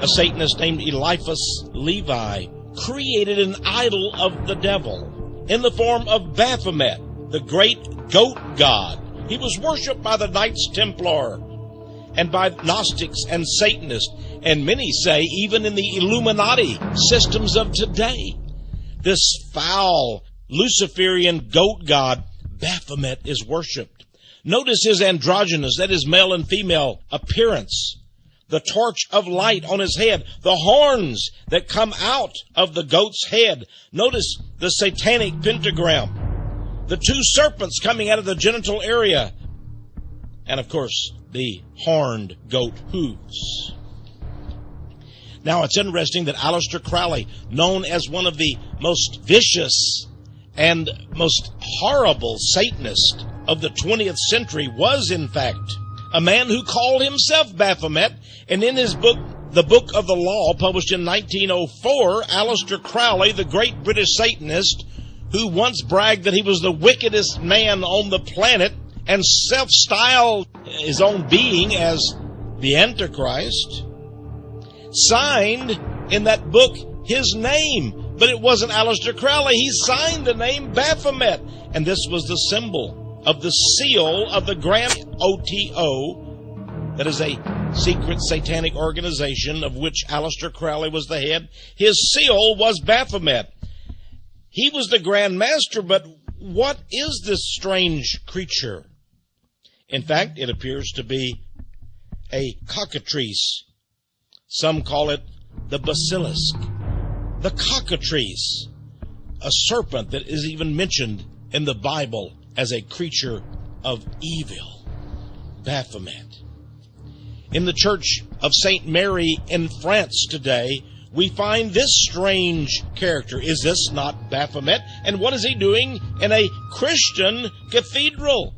a Satanist named Eliphas Levi, created an idol of the devil in the form of Baphomet, the great goat god. He was worshipped by the Knights Templar and by Gnostics and Satanists, and many say even in the Illuminati systems of today. This foul Luciferian goat god, Baphomet, is worshipped. Notice his androgynous, that is male and female, appearance. The torch of light on his head, the horns that come out of the goat's head. Notice the satanic pentagram, the two serpents coming out of the genital area, and of course the horned goat hooves. Now it's interesting that Aleister Crowley, known as one of the most vicious and most horrible Satanists of the 20th century, was in fact a man who called himself Baphomet, and in his book, The Book of the Law, published in 1904, Aleister Crowley, the great British Satanist, who once bragged that he was the wickedest man on the planet and self-styled his own being as the Antichrist, signed in that book his name. But it wasn't Aleister Crowley. He signed the name Baphomet, and this was the symbol of the seal of the Grand OTO, that is a secret satanic organization of which Aleister Crowley was the head. His seal was Baphomet. He was the Grand Master, but what is this strange creature? In fact, it appears to be a cockatrice. Some call it the basilisk. The cockatrice, a serpent that is even mentioned in the Bible as a creature of evil. Baphomet. In the Church of St. Mary in France today, we find this strange character. Is this not Baphomet? And what is he doing in a Christian cathedral?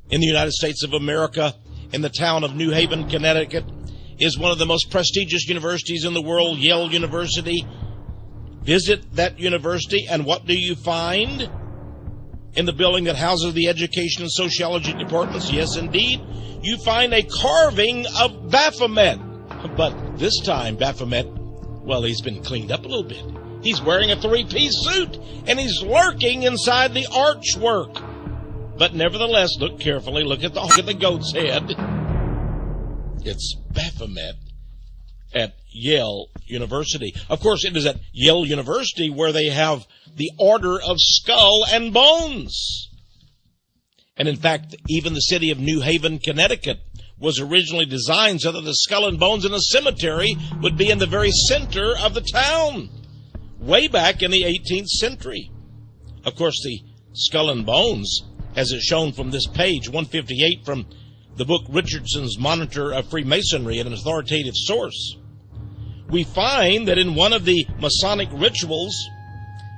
In the United States of America, in the town of New Haven, Connecticut, is one of the most prestigious universities in the world, Yale University. Visit that university, and what do you find in the building that houses the education and sociology departments? Yes, indeed. You find a carving of Baphomet. But this time, Baphomet, well, he's been cleaned up a little bit. He's wearing a three-piece suit, and he's lurking inside the archwork. But nevertheless, look carefully. Look at the goat's head. It's Baphomet at Yale University. Of course, it is at Yale University where they have the Order of Skull and Bones. And in fact, even the city of New Haven, Connecticut, was originally designed so that the skull and bones in a cemetery would be in the very center of the town, way back in the 18th century. Of course, the skull and bones, as is shown from this page 158 from the book Richardson's Monitor of Freemasonry, an authoritative source, we find that in one of the Masonic rituals,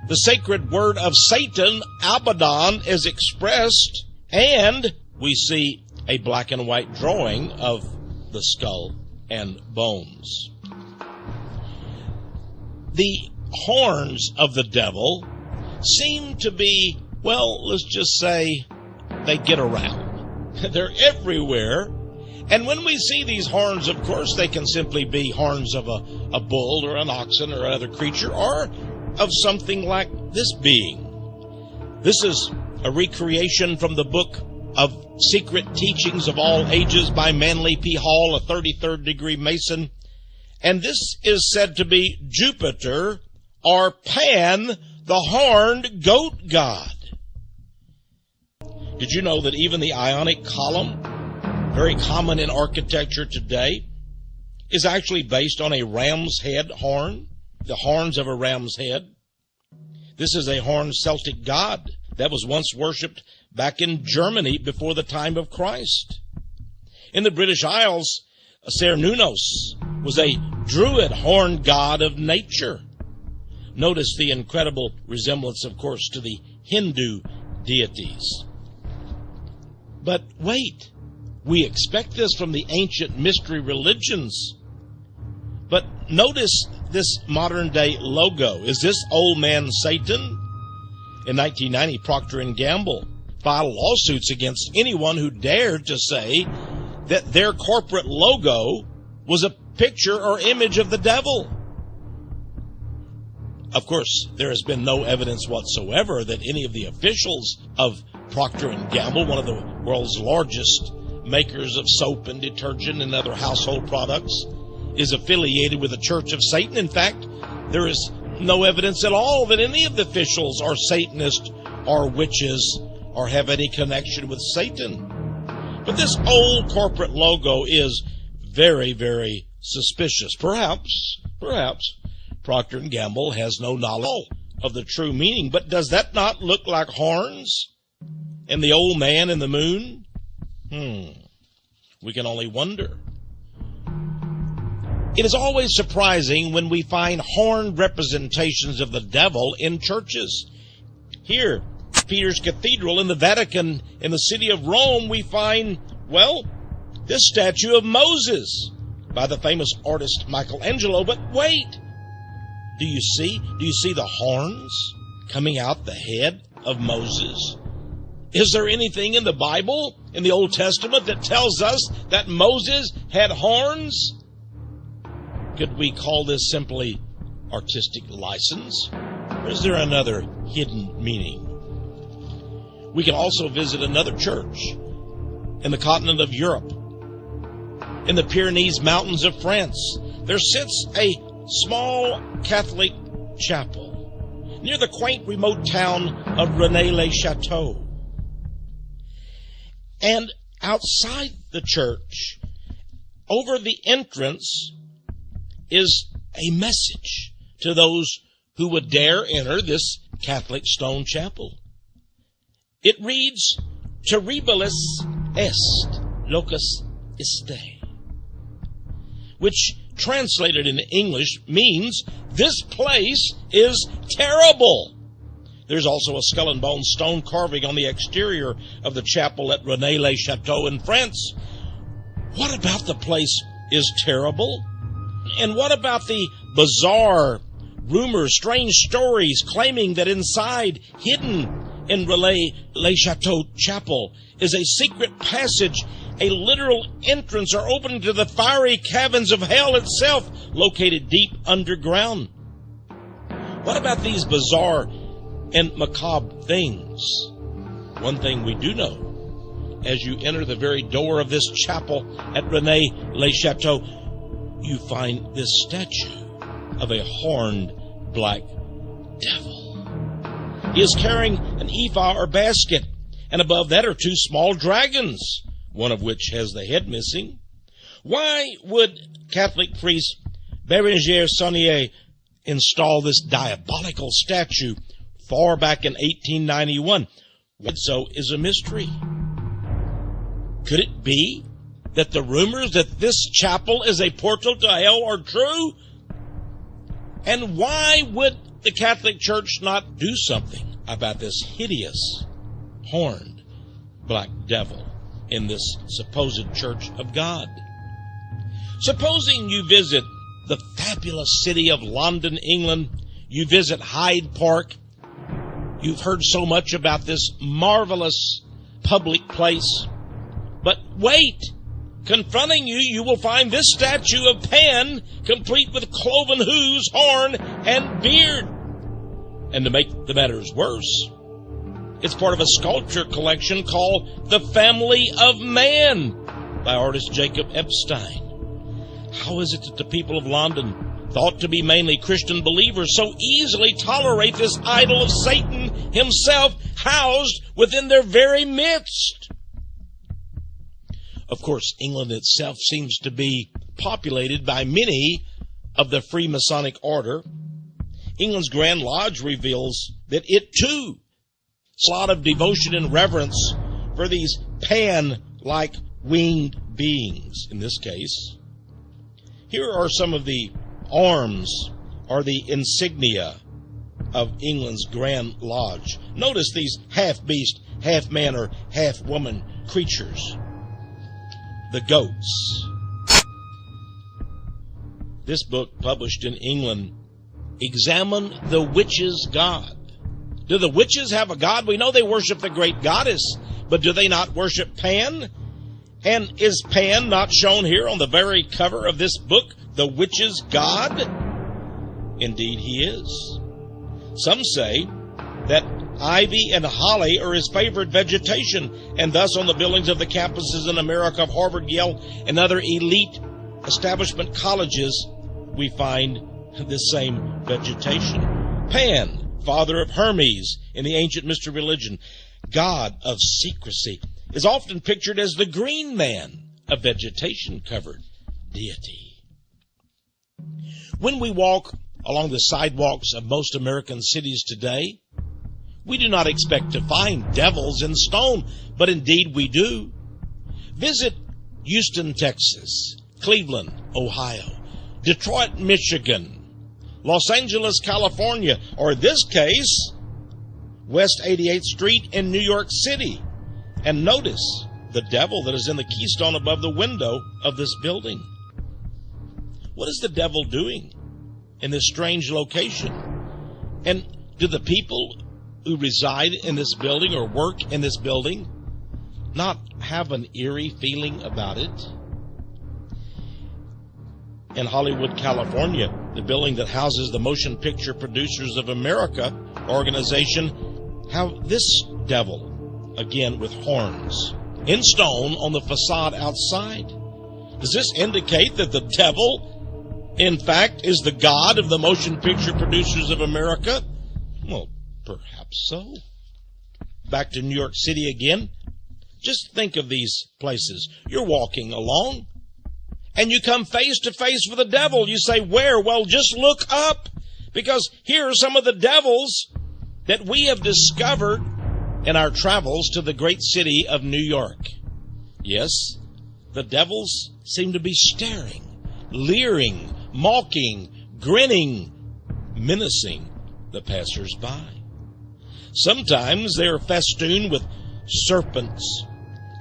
the sacred word of Satan, Abaddon, is expressed, and we see a black and white drawing of the skull and bones. The horns of the devil seem to be, well, let's just say they get around. They're everywhere. And when we see these horns, of course, they can simply be horns of a bull or an oxen or another creature, or of something like this being. This is a recreation from the book of Secret Teachings of All Ages by Manly P. Hall, a 33rd degree Mason. And this is said to be Jupiter, or Pan, the horned goat god. Did you know that even the Ionic column, very common in architecture today, is actually based on a ram's head horn, the horns of a ram's head? This is a horned Celtic god that was once worshipped back in Germany before the time of Christ. In the British Isles, Cernunnos was a druid horned god of nature. Notice the incredible resemblance, of course, to the Hindu deities. But wait, we expect this from the ancient mystery religions. But notice this modern day logo. Is this old man Satan? In 1990, Procter & Gamble filed lawsuits against anyone who dared to say that their corporate logo was a picture or image of the devil. Of course, there has been no evidence whatsoever that any of the officials of Procter & Gamble, one of the world's largest makers of soap and detergent and other household products, is affiliated with the Church of Satan. In fact, there is no evidence at all that any of the officials are Satanists or witches or have any connection with Satan. But this old corporate logo is very, very suspicious. Perhaps Procter & Gamble has no knowledge of the true meaning. But does that not look like horns and the old man in the moon? We can only wonder. It is always surprising when we find horned representations of the devil in churches. Here, Peter's Cathedral in the Vatican in the city of Rome, we find, this statue of Moses by the famous artist Michelangelo. But wait, do you see the horns coming out the head of Moses? Is there anything in the Bible, in the Old Testament, that tells us that Moses had horns? Could we call this simply artistic license? Or is there another hidden meaning? We can also visit another church in the continent of Europe. In the Pyrenees Mountains of France, there sits a small Catholic chapel near the quaint remote town of Rennes-le-Château. And outside the church, over the entrance, is a message to those who would dare enter this Catholic stone chapel. It reads, Terribilis est locus iste, which translated into English means, this place is terrible. There's also a skull and bone stone carving on the exterior of the chapel at Rennes-le-Château in France. What about the place is terrible? And what about the bizarre rumors, strange stories claiming that inside, hidden in Rennes-le-Château Chapel, is a secret passage, a literal entrance or opening to the fiery caverns of hell itself, located deep underground? What about these bizarre and macabre things? One thing we do know, as you enter the very door of this chapel at Rennes-le-Château, you find this statue of a horned black devil. He is carrying an ephah or basket, and above that are two small dragons, one of which has the head missing. Why would Catholic priest Bérenger Saunier install this diabolical statue far back in 1891? What so is a mystery. Could it be that the rumors that this chapel is a portal to hell are true? And why would the Catholic Church not do something about this hideous, horned black devil in this supposed Church of God? Supposing you visit the fabulous city of London, England, you visit Hyde Park, you've heard so much about this marvelous public place, but wait! Confronting you, you will find this statue of Pan, complete with cloven hooves, horn, and beard. And to make the matters worse, it's part of a sculpture collection called The Family of Man by artist Jacob Epstein. How is it that the people of London, thought to be mainly Christian believers, so easily tolerate this idol of Satan himself housed within their very midst? Of course, England itself seems to be populated by many of the Freemasonic order. England's Grand Lodge reveals that it too has a lot of devotion and reverence for these pan-like winged beings in this case. Here are some of the arms or the insignia of England's Grand Lodge. Notice these half-beast, half-man or half-woman creatures. The goats. This book, published in England, Examine the Witches' God. Do the witches have a god? We know they worship the great goddess, but do they not worship Pan? And is Pan not shown here on the very cover of this book, the witch's god? Indeed he is. Some say that ivy and holly are his favorite vegetation, and thus on the buildings of the campuses in America of Harvard, Yale, and other elite establishment colleges, we find this same vegetation. Pan, father of Hermes in the ancient mystery religion, god of secrecy, is often pictured as the green man, a vegetation-covered deity. When we walk along the sidewalks of most American cities today, we do not expect to find devils in stone, but indeed we do. Visit Houston, Texas, Cleveland, Ohio, Detroit, Michigan, Los Angeles, California, or in this case, West 88th Street in New York City, and notice the devil that is in the keystone above the window of this building. What is the devil doing in this strange location? And do the people who reside in this building or work in this building not have an eerie feeling about it? In Hollywood, California, the building that houses the Motion Picture Producers of America organization, have this devil, again with horns, in stone on the facade outside. Does this indicate that the devil, in fact, is the god of the Motion Picture Producers of America? Well, perhaps so. Back to New York City again. Just think of these places. You're walking along, and you come face to face with the devil. You say, where? Well, just look up, because here are some of the devils that we have discovered in our travels to the great city of New York. Yes, the devils seem to be staring, leering, mocking, grinning, menacing the passers-by. Sometimes they are festooned with serpents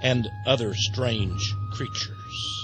and other strange creatures.